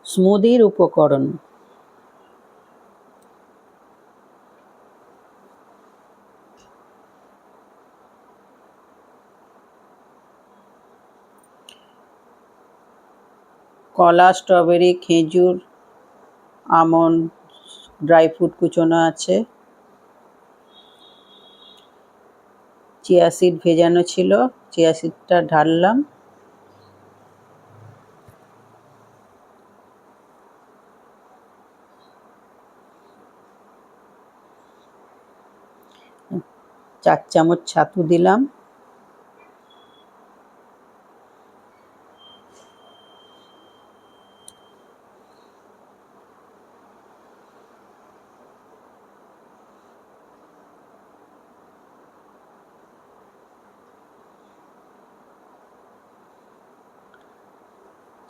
স্মুদির উপকরণ: কলা, স্ট্রবেরি, খেজুর, আমন্ড, ড্রাই ফ্রুট কুচোনো আছে, চিয়া সিড ভেজানো ছিল, চিয়া সিডটা ঢাললাম, চার চামচ ছাতু দিলাম,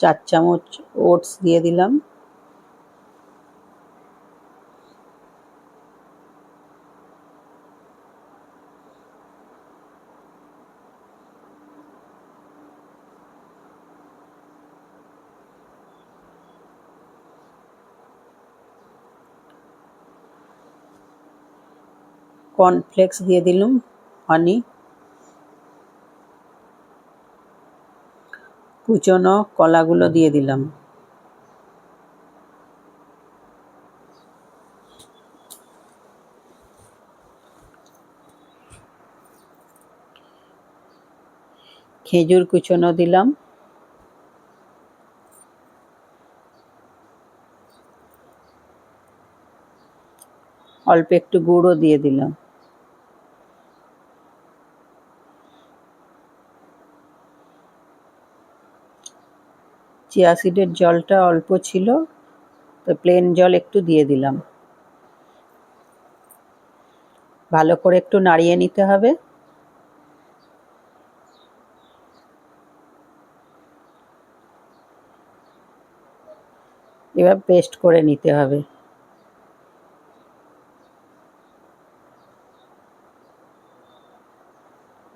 চার চামচ ওটস দিয়ে দিলাম, কর্নফ্লেক্স দিয়ে দিলাম, হানি, কুচনো কলাগুলো দিয়ে দিলাম, খেজুর কুচনো দিলাম, অল্প একটু গুঁড়ো দিয়ে দিলাম, চিয়া সিডের জলটা অল্প ছিল, তো প্লেন জল একটু দিয়ে দিলাম, ভালো করে একটু নাড়িয়ে নিতে হবে, এবার পেস্ট করে নিতে হবে,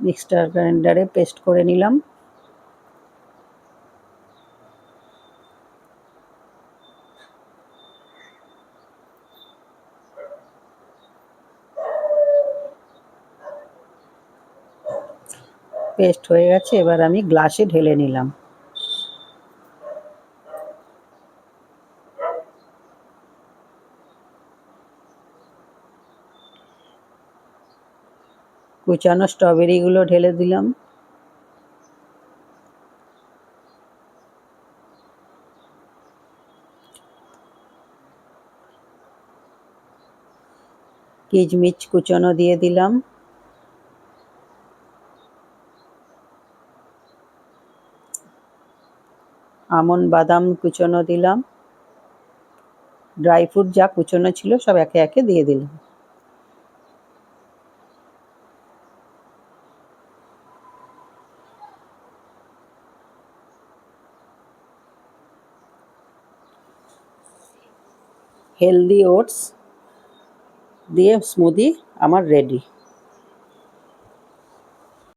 মিক্সচার গ্রাইন্ডারে পেস্ট করে নিলাম, পেস্ট হয়ে গেছে, এবার আমি গ্লাসে ঢেলে নিলাম। কুচানো স্ট্রবেরিগুলো ঢেলে দিলাম, কিচমিচ কুচানো দিয়ে দিলাম, আমন্ড বাদাম কুচনো দিলাম, ড্রাই ফ্রুট যা কুচনো ছিল সব একে একে দিয়ে দিলাম, হেলদি ওটস দিয়ে স্মুদি আমার রেডি।